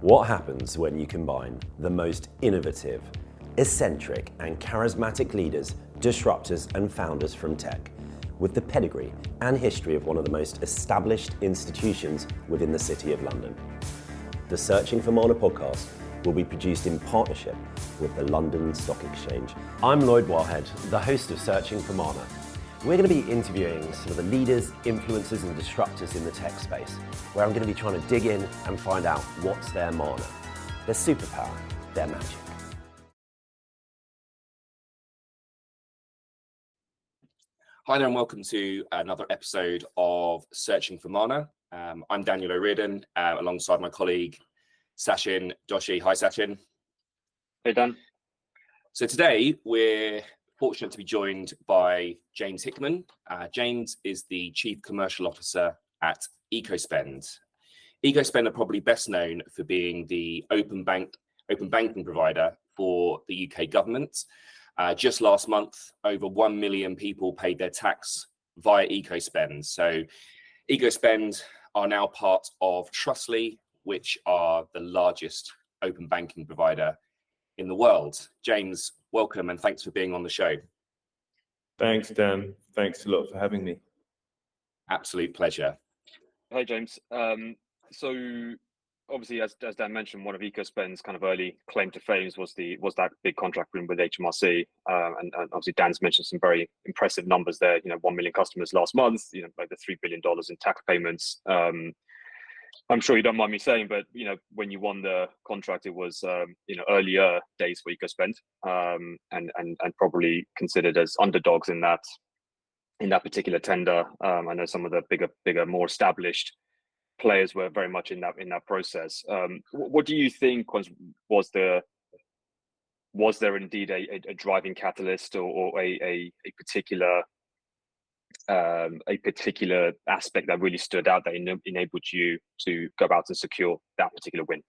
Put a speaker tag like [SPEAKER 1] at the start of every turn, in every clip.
[SPEAKER 1] What happens when you combine the most innovative, eccentric and charismatic leaders, disruptors and founders from tech, with the pedigree and history of one of the most established institutions within the City of London? The Searching for Mana podcast will be produced in partnership with the London Stock Exchange. I'm Lloyd Wildhead, the host of Searching for Mana. We're going to be interviewing some of the leaders, influencers and disruptors in the tech space, where I'm going to be trying to dig in and find out what's their mana, their superpower, their magic.
[SPEAKER 2] Hi there and welcome to another episode of Searching for Mana. I'm Daniel O'Riordan, alongside my colleague Sachin, Doshi. Hi Sachin.
[SPEAKER 3] Hey Dan.
[SPEAKER 2] So today we're fortunate to be joined by James Hickman. James is the Chief Commercial Officer at Ecospend. Ecospend are probably best known for being the open banking provider for the UK government. Just last month, over 1 million people paid their tax via Ecospend. So Ecospend are now part of Trustly, which are the largest open banking provider in the world. James, welcome and thanks for being on the show.
[SPEAKER 4] Thanks, Dan. Thanks a lot for having me.
[SPEAKER 2] Absolute pleasure.
[SPEAKER 3] Hi James. So obviously, as Dan mentioned, one of Ecospend's kind of early claim to fame was that big contract win with HMRC, and obviously Dan's mentioned some very impressive numbers there. 1 million customers last month. Over $3 billion in tax payments. I'm sure you don't mind me saying, but when you won the contract, it was earlier days for Ecospend, and probably considered as underdogs in that particular tender. I know some of the bigger, more established players were very much in that process. What do you think was there indeed a driving catalyst or a particular aspect that really stood out that enabled you to go out and secure that particular win?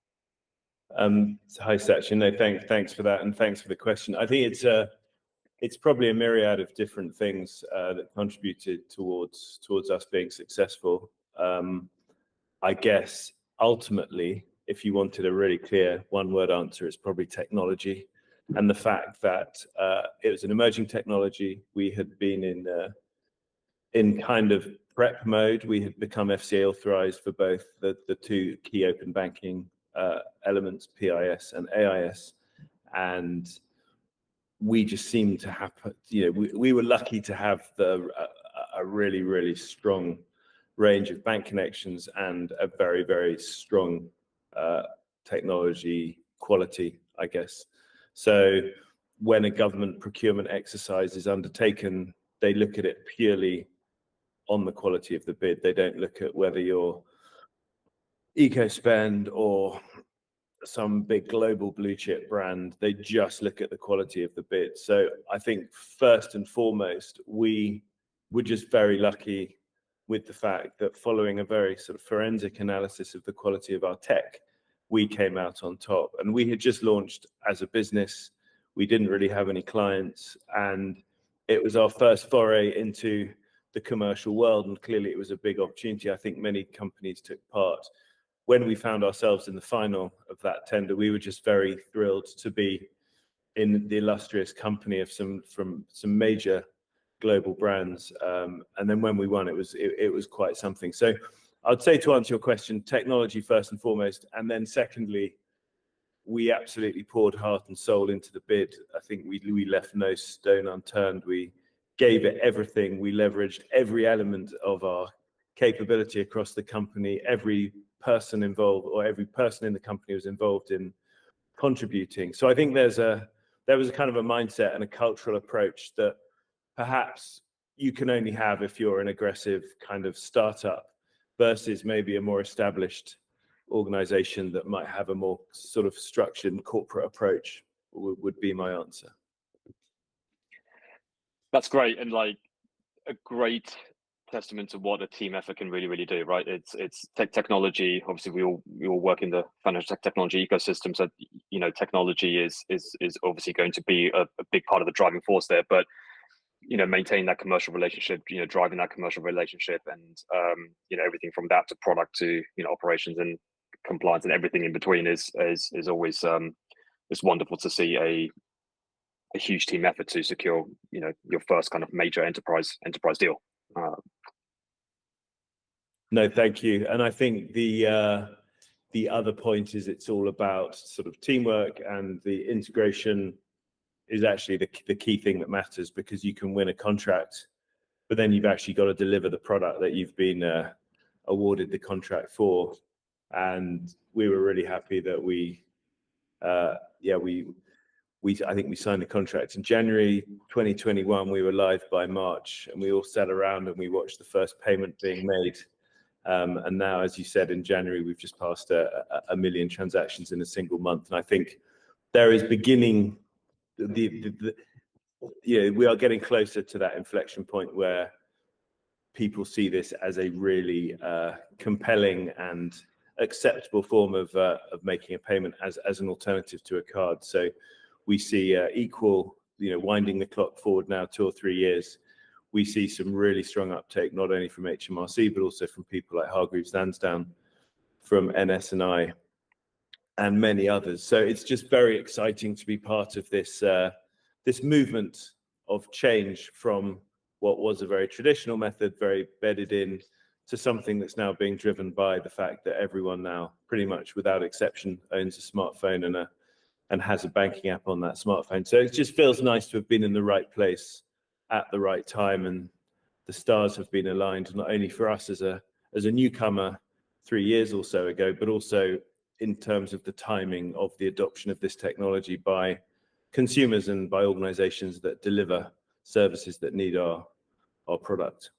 [SPEAKER 4] Hi Sachin, no, thanks for that, and thanks for the question. I think it's probably a myriad of different things that contributed towards us being successful. I guess ultimately, if you wanted a really clear one-word answer, it's probably technology, and the fact that it was an emerging technology. We had been in kind of prep mode. We had become FCA authorized for both the two key open banking elements, PIS and AIS, and we just seemed to have, we were lucky to have a really, really strong range of bank connections and a very, very strong technology quality, I guess. So when a government procurement exercise is undertaken, they look at it purely on the quality of the bid. They don't look at whether you're Ecospend or some big global blue chip brand. They just look at the quality of the bid. So I think first and foremost, we were just very lucky with the fact that following a very sort of forensic analysis of the quality of our tech, we came out on top. And we had just launched as a business. We didn't really have any clients, and it was our first foray into the commercial world, and clearly it was a big opportunity. I think many companies took part. When we found ourselves in the final of that tender, we were just very thrilled to be in the illustrious company of some major global brands. And then when we won, it was quite something. So I'd say, to answer your question, technology first and foremost, and then secondly, we absolutely poured heart and soul into the bid. I think we left no stone unturned. We gave it everything. We leveraged every element of our capability across the company. Every person involved, or every person in the company, was involved in contributing. So I think there was a kind of a mindset and a cultural approach that perhaps you can only have if you're an aggressive kind of startup versus maybe a more established organization that might have a more sort of structured corporate approach, would be my answer.
[SPEAKER 3] That's great, and like a great testament to what a team effort can really do, right? It's technology. Obviously, we all work in the financial technology ecosystem, so technology is obviously going to be a big part of the driving force there. But maintain that commercial relationship, driving that commercial relationship, and everything from that to product to operations and compliance, and everything in between is always it's wonderful to see a huge team effort to secure, you know, your first kind of major enterprise deal.
[SPEAKER 4] No, thank you. And I think the other point is it's all about sort of teamwork, and the integration is actually the key thing that matters, because you can win a contract, but then you've actually got to deliver the product that you've been awarded the contract for. And we were really happy that I think we signed the contract in January 2021. We were live by March, and we all sat around and we watched the first payment being made. And now, as you said, in January, we've just passed a million transactions in a single month. And I think there is beginning, we are getting closer to that inflection point where people see this as a really compelling and acceptable form of making a payment as an alternative to a card. So we see equal, winding the clock forward now 2 or 3 years. We see some really strong uptake, not only from HMRC, but also from people like Hargreaves Lansdown, from NS&I, and many others. So it's just very exciting to be part of this movement of change from what was a very traditional method, very bedded in, to something that's now being driven by the fact that everyone now, pretty much without exception, owns a smartphone and has a banking app on that smartphone. So it just feels nice to have been in the right place at the right time, and the stars have been aligned, not only for us as a newcomer 3 years or so ago, but also in terms of the timing of the adoption of this technology by consumers and by organizations that deliver services that need our product.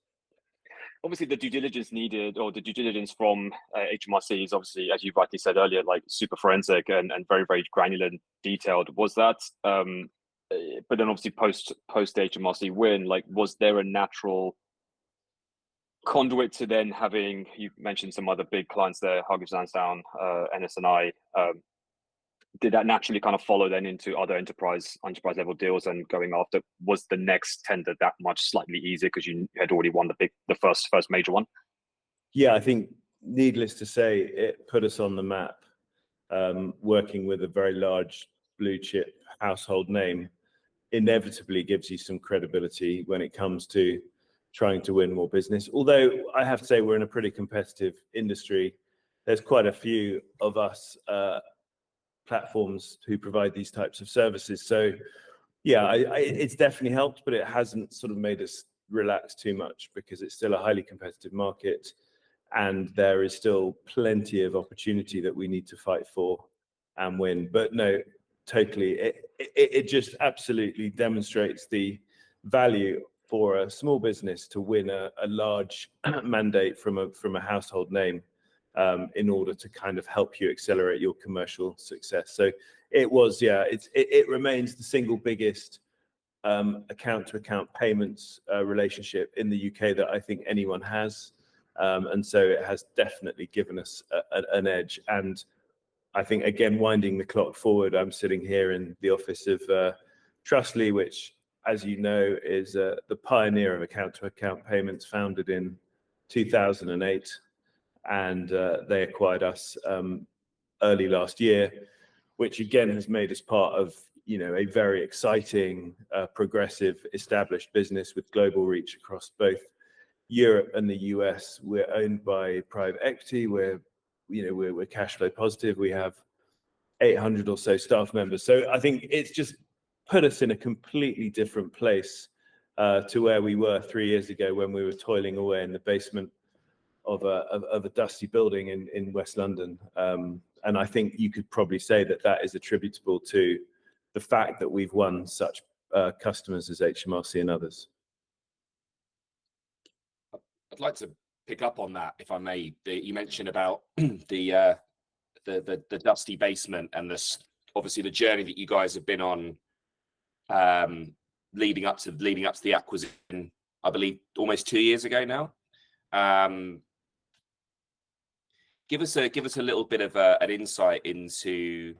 [SPEAKER 3] Obviously, the due diligence needed, or the due diligence from HMRC is obviously, as you rightly said earlier, like super forensic and very, very granular and detailed. Was that, but then obviously post HMRC win, like, was there a natural conduit to then having, you mentioned some other big clients there, Hargreaves Lansdown, NS&I, did that naturally kind of follow then into other enterprise level deals, and going after, was the next tender that much slightly easier because you had already won the first major one?
[SPEAKER 4] Yeah, I think needless to say, it put us on the map. Working with a very large blue chip household name inevitably gives you some credibility when it comes to trying to win more business. Although I have to say, we're in a pretty competitive industry. There's quite a few of us platforms who provide these types of services. So yeah, it's definitely helped, but it hasn't sort of made us relax too much, because it's still a highly competitive market, and there is still plenty of opportunity that we need to fight for and win. But no, totally, it just absolutely demonstrates the value for a small business to win a large mandate from a household name, in order to kind of help you accelerate your commercial success. So it was, it remains the single biggest account-to-account payments relationship in the UK that I think anyone has. And so it has definitely given us an edge. And I think, again, winding the clock forward, I'm sitting here in the office of Trustly, which, as you know, is the pioneer of account-to-account payments, founded in 2008. And they acquired us early last year, which again has made us part of a very exciting, progressive, established business with global reach across both Europe and the US. We're owned by private equity. We're cash flow positive. We have 800 or so staff members. So I think it's just put us in a completely different place to where we were 3 years ago, when we were toiling away in the basement of a dusty building in West London. And I think you could probably say that is attributable to the fact that we've won such customers as HMRC and others.
[SPEAKER 2] I'd like to pick up on that, if I may. You mentioned about the dusty basement, and obviously the journey that you guys have been on, leading up to the acquisition, I believe almost 2 years ago now. Give us a little bit of an insight into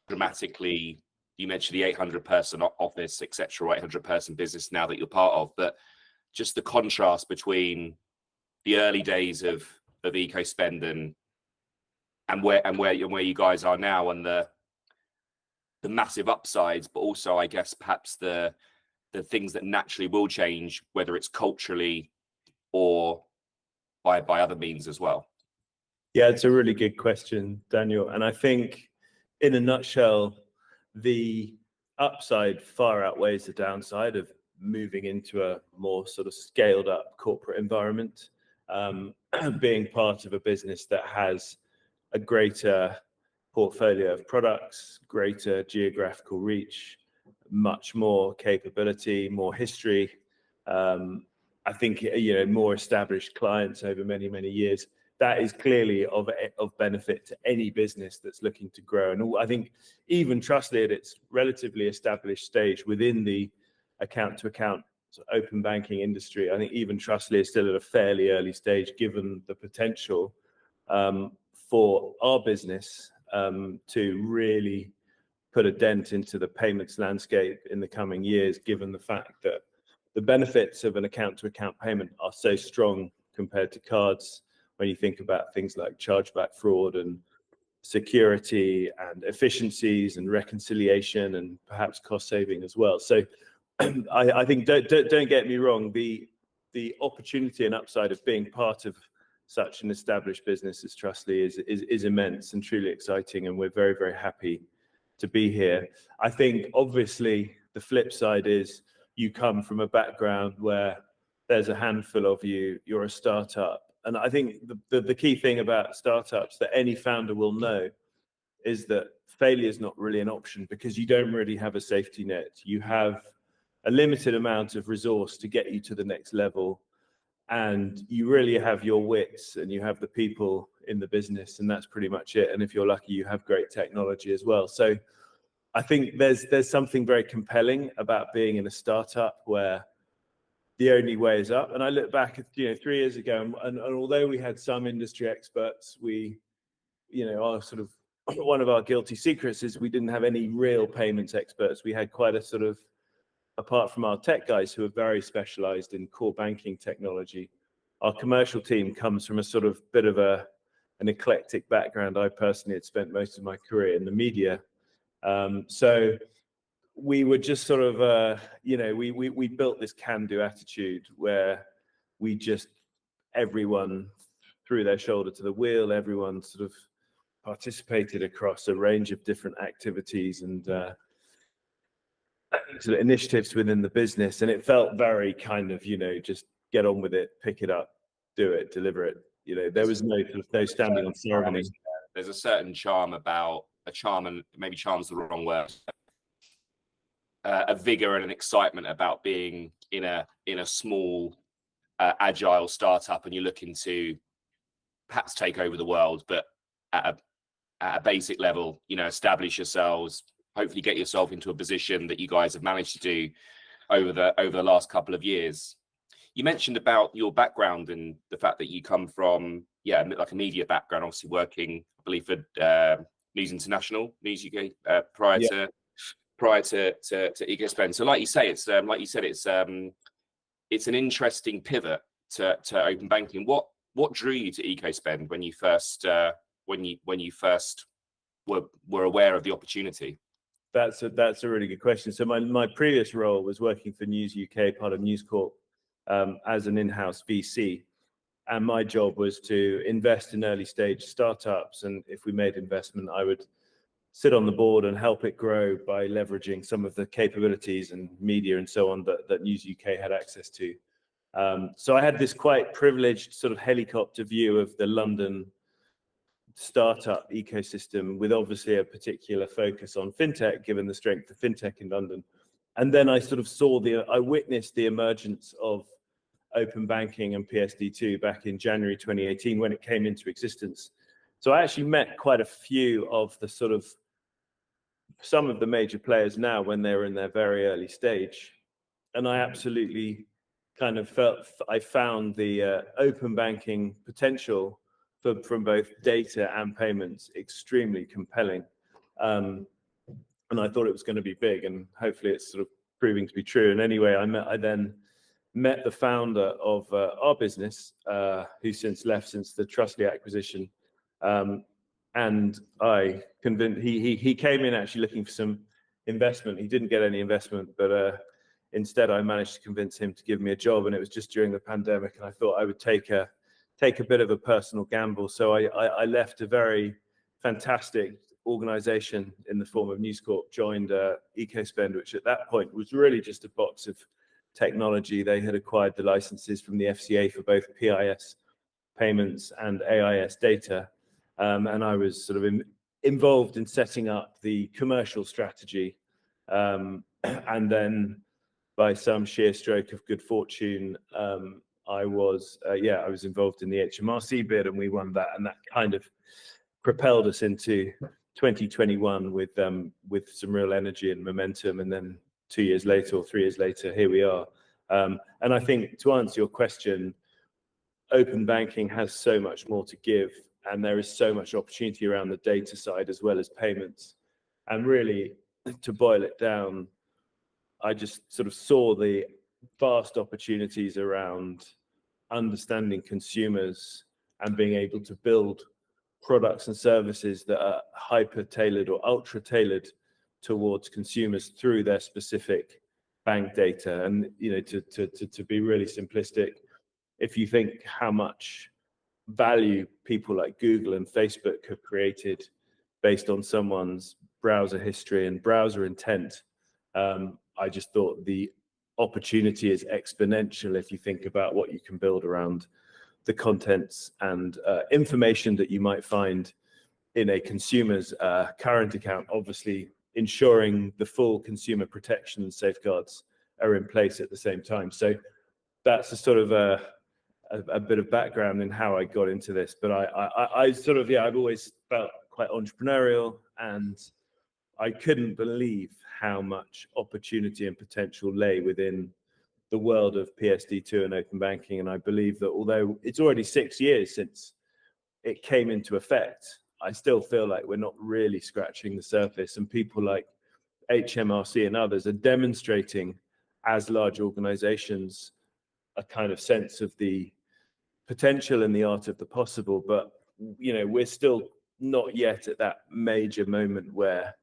[SPEAKER 2] dramatically. You mentioned the 800-person office, etc., 800-person business now that you're part of, but just the contrast between the early days of Ecospend and and where you guys are now, and the massive upsides, but also I guess perhaps the things that naturally will change, whether it's culturally or by other means as well?
[SPEAKER 4] Yeah, it's a really good question, Daniel. And I think in a nutshell, the upside far outweighs the downside of moving into a more sort of scaled up corporate environment, being part of a business that has a greater portfolio of products, greater geographical reach, much more capability, more history. I think, more established clients over many, many years. That is clearly of benefit to any business that's looking to grow. And I think even Trustly at its relatively established stage within the account-to-account open banking industry, I think even Trustly is still at a fairly early stage, given the potential for our business to really put a dent into the payments landscape in the coming years, given the fact that the benefits of an account-to-account payment are so strong compared to cards, when you think about things like chargeback fraud and security and efficiencies and reconciliation and perhaps cost saving as well. So I think don't get me wrong, the opportunity and upside of being part of such an established business as Trustly is immense and truly exciting, and we're very, very happy to be here. I think obviously the flip side is you come from a background where there's a handful of you, you're a startup. And I think the key thing about startups that any founder will know is that failure is not really an option, because you don't really have a safety net. You have a limited amount of resource to get you to the next level, and you really have your wits and you have the people in the business, and that's pretty much it. And if you're lucky, you have great technology as well. So I think there's something very compelling about being in a startup where the only way is up. And I look back at 3 years ago, and although we had some industry experts, we, our sort of one of our guilty secrets is we didn't have any real payments experts. We had quite a sort of, apart from our tech guys who are very specialized in core banking technology, our commercial team comes from a sort of bit of an eclectic background. I personally had spent most of my career in the media. So we were just sort of, we built this can-do attitude where everyone threw their shoulder to the wheel, everyone sort of participated across a range of different activities and sort of initiatives within the business. And it felt very kind of, just get on with it, pick it up, do it, deliver it. There was no standing on ceremony.
[SPEAKER 2] There's a certain charm about and maybe charm's the wrong word. A vigor and an excitement about being in a small, agile startup, and you're looking to perhaps take over the world, but at a basic level, establish yourselves, hopefully get yourself into a position that you guys have managed to do over the last couple of years. You mentioned about your background and the fact that you come from, like a media background, obviously working, I believe, for News International, News UK, prior to Ecospend. So like you say, it's it's an interesting pivot to open banking. What drew you to Ecospend when you first were aware of the opportunity?
[SPEAKER 4] That's a really good question. So my previous role was working for News UK, part of News Corp, as an in-house VC. And my job was to invest in early stage startups. And if we made investment, I would sit on the board and help it grow by leveraging some of the capabilities and media and so on that News UK had access to. So I had this quite privileged sort of helicopter view of the London startup ecosystem, with obviously a particular focus on fintech, given the strength of fintech in London. And then I sort of I witnessed the emergence of open banking and PSD2 back in January 2018 when it came into existence. So I actually met quite a few of the some of the major players now when they were in their very early stage. And I absolutely kind of I found the open banking potential from both data and payments extremely compelling. And I thought it was going to be big, and hopefully it's sort of proving to be true. And anyway, I then met the founder of our business, who since left since the Trustly acquisition. and I convinced he came in actually looking for some investment. He didn't get any investment, but instead I managed to convince him to give me a job, and it was just during the pandemic, and I thought I would take a bit of a personal gamble. So I left a very fantastic organization in the form of News Corp, joined Ecospend, which at that point was really just a box of technology. They had acquired the licenses from the FCA for both PIS payments and AIS data. And I was sort of involved in setting up the commercial strategy. And then by some sheer stroke of good fortune, I was involved in the HMRC bid, and we won that, and that kind of propelled us into 2021 with some real energy and momentum. And then 2 years later or 3 years later, here we are. And I think, to answer your question, open banking has so much more to give, and there is so much opportunity around the data side as well as payments. And really, to boil it down, I just sort of saw the vast opportunities around understanding consumers and being able to build products and services that are hyper tailored or ultra tailored towards consumers through their specific bank data. And to be really simplistic, if you think how much value people like Google and Facebook have created based on someone's browser history and browser intent, I just thought the opportunity is exponential if you think about what you can build around the contents and information that you might find in a consumer's current account, obviously ensuring the full consumer protection and safeguards are in place at the same time. So that's a sort of a bit of background in how I got into this. But I sort of, I've always felt quite entrepreneurial, and I couldn't believe how much opportunity and potential lay within the world of PSD2 and open banking. And I believe that although it's already 6 years since it came into effect, I still feel like we're not really scratching the surface. And people like HMRC and others are demonstrating, as large organizations, a kind of sense of the potential and the art of the possible. But, we're still not yet at that major moment where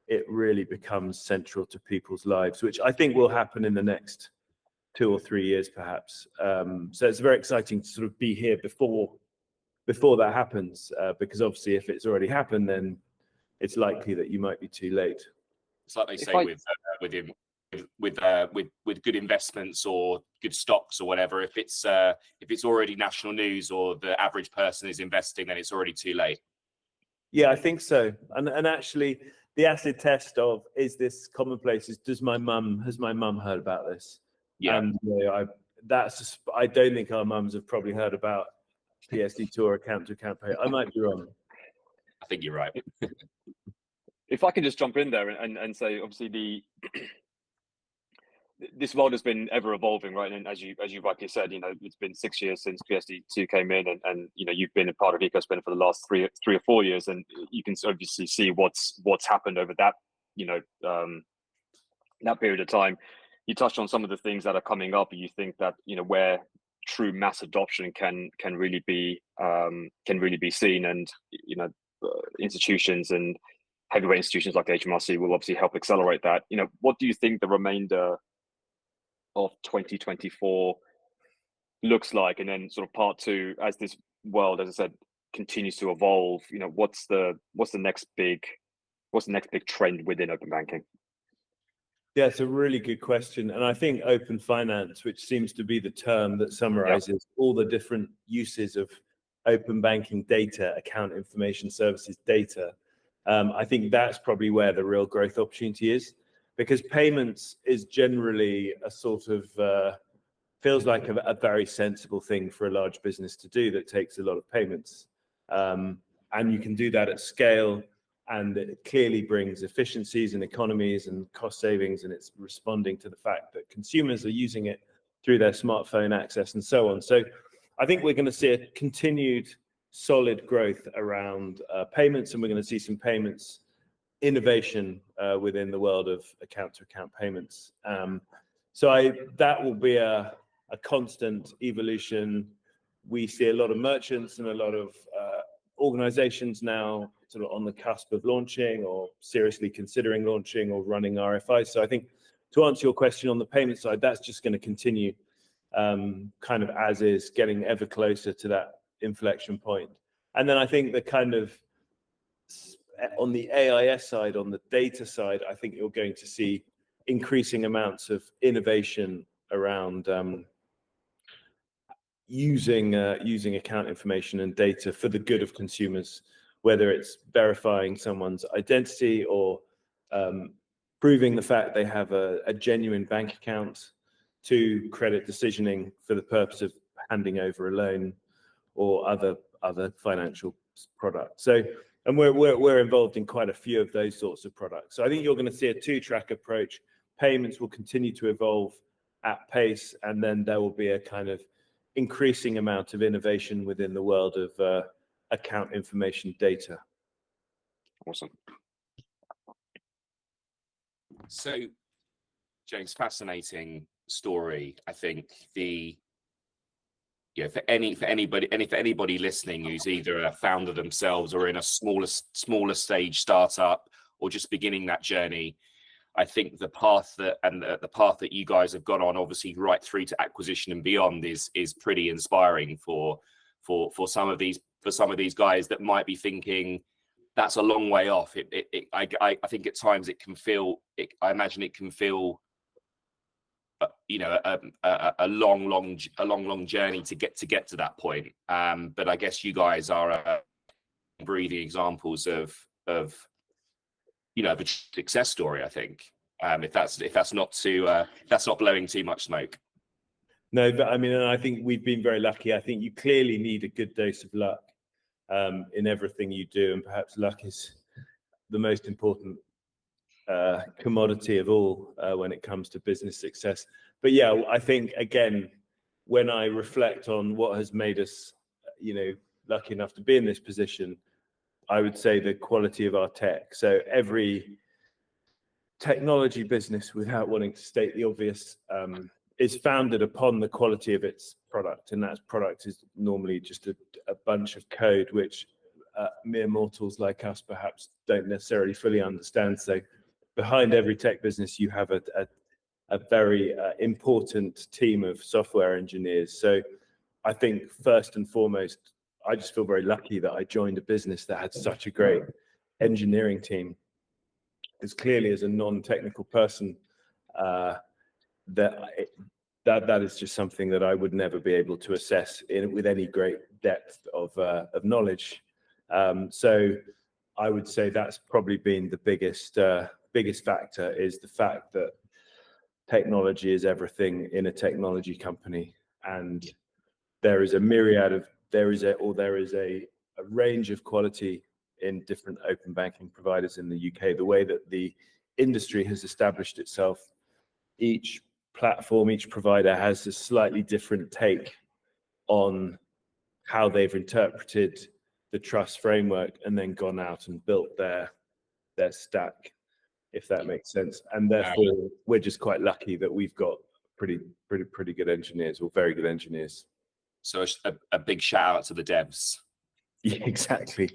[SPEAKER 4] it really becomes central to people's lives, which I think will happen in the next 2 or 3 years, perhaps. So it's very exciting to sort of be here before that happens, because obviously if it's already happened, then it's likely that you might be too late.
[SPEAKER 2] It's like they say with good investments or good stocks or whatever. If it's already national news or the average person is investing, then it's already too late.
[SPEAKER 4] Yeah, I think so. And actually, the acid test of, is this commonplace, has my mum heard about this?
[SPEAKER 2] Yeah.
[SPEAKER 4] And I don't think our mums have probably heard about PSD2 or account-to-account pay. I might be wrong.
[SPEAKER 2] I think you're right.
[SPEAKER 3] If I can just jump in there and say, obviously this world has been ever evolving, right? And as you rightly said, it's been 6 years since PSD2 came in, and you've been a part of Ecospend for the last three or 4 years, and you can obviously see what's happened over that that period of time. You touched on some of the things that are coming up, and you think that where true mass adoption can really be seen, and institutions and heavyweight institutions like HMRC will obviously help accelerate that. What do you think the remainder of 2024 looks like? And then sort of part two, as this world, as I said, continues to evolve, what's the next big trend within open banking?
[SPEAKER 4] Yeah, it's a really good question. And I think open finance, which seems to be the term that summarizes all the different uses of open banking data, account information services data, I think that's probably where the real growth opportunity is, because payments is generally a sort of, feels like a very sensible thing for a large business to do that takes a lot of payments. And you can do that at scale, and it clearly brings efficiencies and economies and cost savings, and it's responding to the fact that consumers are using it through their smartphone access and so on. So I think we're going to see a continued solid growth around payments, and we're going to see some payments innovation within the world of account-to-account payments. So that will be a constant evolution. We see a lot of merchants and a lot of organizations now sort of on the cusp of launching or seriously considering launching or running RFIs. So I think to answer your question on the payment side, that's just going to continue kind of as is, getting ever closer to that inflection point. And then I think the kind of on the AIS side, on the data side, I think you're going to see increasing amounts of innovation around using account information and data for the good of consumers, whether it's verifying someone's identity or proving the fact they have a genuine bank account, to credit decisioning for the purpose of handing over a loan or other financial products. So, and we're involved in quite a few of those sorts of products. So I think you're going to see a two-track approach. Payments will continue to evolve at pace, and then there will be a kind of increasing amount of innovation within the world of account information data.
[SPEAKER 3] Awesome.
[SPEAKER 2] So, James, fascinating story. I think for anybody listening who's either a founder themselves or in a smaller stage startup or just beginning that journey, I think the path that you guys have gone on, obviously right through to acquisition and beyond, is pretty inspiring for some of these guys that might be thinking that's a long way off. I think at times it can feel. I imagine it can feel, a long journey to get to that point. But I guess you guys are breathing examples of a success story. I think if that's not blowing too much smoke.
[SPEAKER 4] No, but I mean, and I think we've been very lucky. I think you clearly need a good dose of luck in everything you do, and perhaps luck is the most important commodity of all when it comes to business success. But yeah, I think again, when I reflect on what has made us, lucky enough to be in this position, I would say the quality of our tech. So every technology business, without wanting to state the obvious, is founded upon the quality of its product, and that product is normally just a bunch of code which mere mortals like us perhaps don't necessarily fully understand. So behind every tech business, you have a very important team of software engineers. So I think first and foremost, I just feel very lucky that I joined a business that had such a great engineering team. As clearly as a non-technical person, that is just something that I would never be able to assess with any great depth of knowledge. So I would say that's probably been the biggest factor, is the fact that technology is everything in a technology company, and there is a range of quality in different open banking providers in the UK. The way that the industry has established itself, each platform, each provider has a slightly different take on how they've interpreted the trust framework and then gone out and built their stack, if that makes sense. And therefore, we're just quite lucky that we've got pretty good engineers, or very good engineers.
[SPEAKER 2] So a big shout out to the devs.
[SPEAKER 4] Yeah, exactly.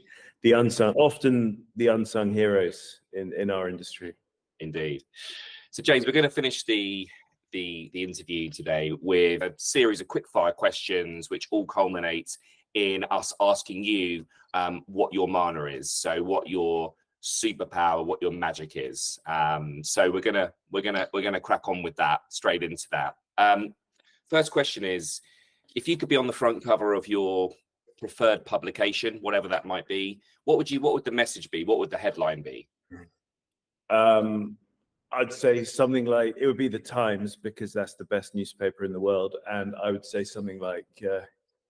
[SPEAKER 4] Often the unsung heroes in our industry.
[SPEAKER 2] Indeed. So James, we're going to finish the interview today with a series of quickfire questions, which all culminate in us asking you what your mana is. So what your superpower, what your magic is. So we're gonna crack on with that, straight into that. First question is, if you could be on the front cover of your preferred publication, whatever that might be, what would the message be? What would the headline be?
[SPEAKER 4] I'd say something like, it would be the Times, because that's the best newspaper in the world, and I would say something like,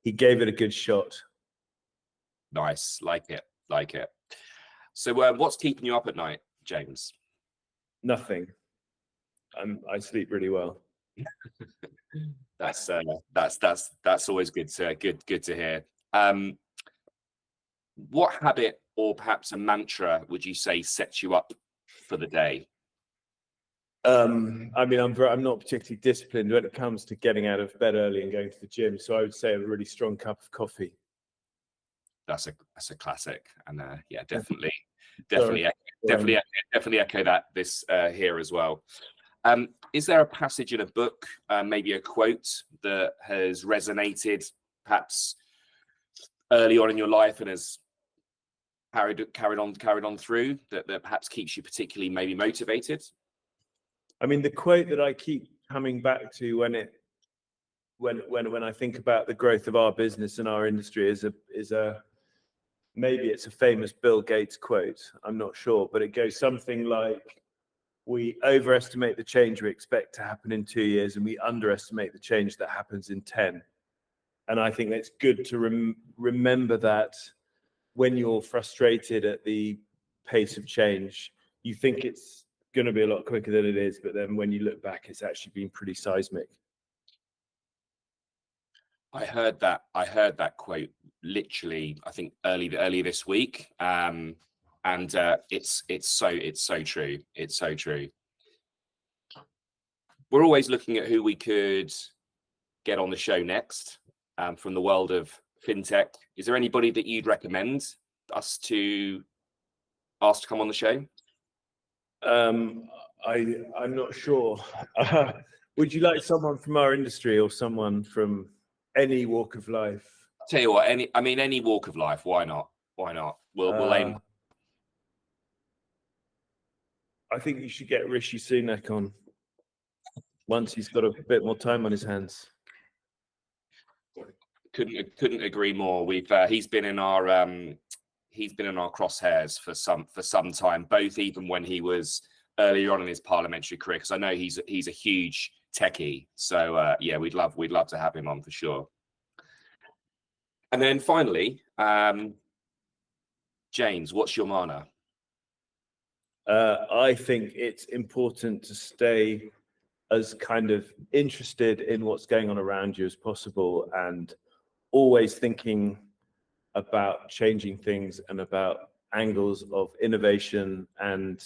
[SPEAKER 4] he gave it a good shot.
[SPEAKER 2] Nice, like it. So what's keeping you up at night, James?
[SPEAKER 4] Nothing. I sleep really well.
[SPEAKER 2] That's always good to hear. What habit, or perhaps a mantra, would you say sets you up for the day?
[SPEAKER 4] I mean, I'm not particularly disciplined when it comes to getting out of bed early and going to the gym, so I would say a really strong cup of coffee.
[SPEAKER 2] That's a classic, and yeah,
[SPEAKER 4] Sorry.
[SPEAKER 2] definitely echo that this here as well. Is there a passage in a book, maybe a quote that has resonated perhaps early on in your life and has carried on through that perhaps keeps you particularly maybe motivated?
[SPEAKER 4] I mean, the quote that I keep coming back to when I think about the growth of our business and our industry is maybe it's a famous Bill Gates quote, I'm not sure, but it goes something like, we overestimate the change we expect to happen in 2 years, and we underestimate the change that happens in 10. And I think it's good to remember that when you're frustrated at the pace of change, you think it's going to be a lot quicker than it is, but then when you look back, it's actually been pretty seismic.
[SPEAKER 2] I heard that quote literally, I think early this week, and it's so true. It's so true. We're always looking at who we could get on the show next from the world of fintech. Is there anybody that you'd recommend us to ask to come on the show?
[SPEAKER 4] I'm not sure. Would you like someone from our industry or someone from any walk of life?
[SPEAKER 2] Tell you what, any walk of life. Why not? We'll aim.
[SPEAKER 4] I think you should get Rishi Sunak on once he's got a bit more time on his hands.
[SPEAKER 2] Couldn't agree more. He's been in our crosshairs for some time, both even when he was earlier on in his parliamentary career, because I know he's a huge techie. So yeah, we'd love to have him on for sure. And then finally, James, what's your mana?
[SPEAKER 4] I think it's important to stay as kind of interested in what's going on around you as possible, and always thinking about changing things and about angles of innovation and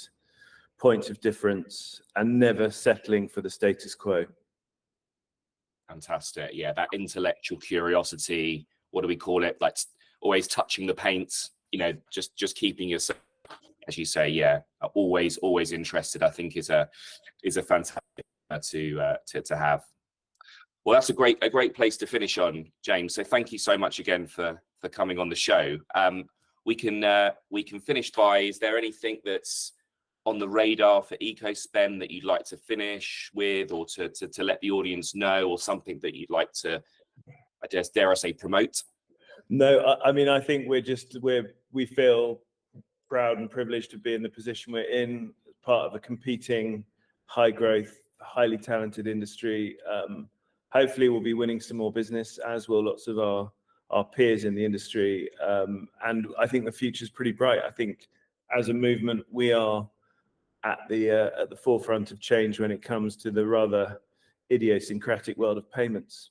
[SPEAKER 4] points of difference, and never settling for the status quo.
[SPEAKER 2] Fantastic. Yeah, that intellectual curiosity, what do we call it? Like always touching the paint, just keeping yourself, as you say, yeah, always interested, I think is a fantastic to have. Well, that's a great place to finish on, James. So thank you so much again for coming on the show. We can finish by, is there anything that's on the radar for Ecospend that you'd like to finish with, or to let the audience know, or something that you'd like to, I guess, dare I say, promote?
[SPEAKER 4] No, I mean, I think we feel proud and privileged to be in the position we're in, part of a competing, high growth, highly talented industry. Hopefully we'll be winning some more business, as will lots of our peers in the industry. And I think the future's pretty bright. I think as a movement, we are at the forefront of change when it comes to the rather idiosyncratic world of payments.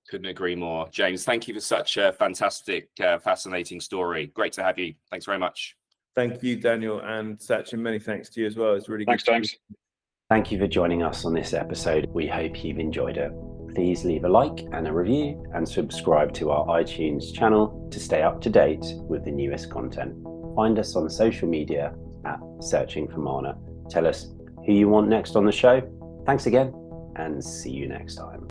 [SPEAKER 2] Couldn't agree more. James, thank you for such a fantastic, fascinating story. Great to have you. Thanks very much.
[SPEAKER 4] Thank you, Daniel, and Sachin. Many thanks to you as well. It's really
[SPEAKER 3] Thanks,
[SPEAKER 4] good.
[SPEAKER 3] James.
[SPEAKER 1] Thank you for joining us on this episode. We hope you've enjoyed it. Please leave a like and a review, and subscribe to our iTunes channel to stay up to date with the newest content. Find us on social media at Searching for Mana. Tell us who you want next on the show. Thanks again, and see you next time.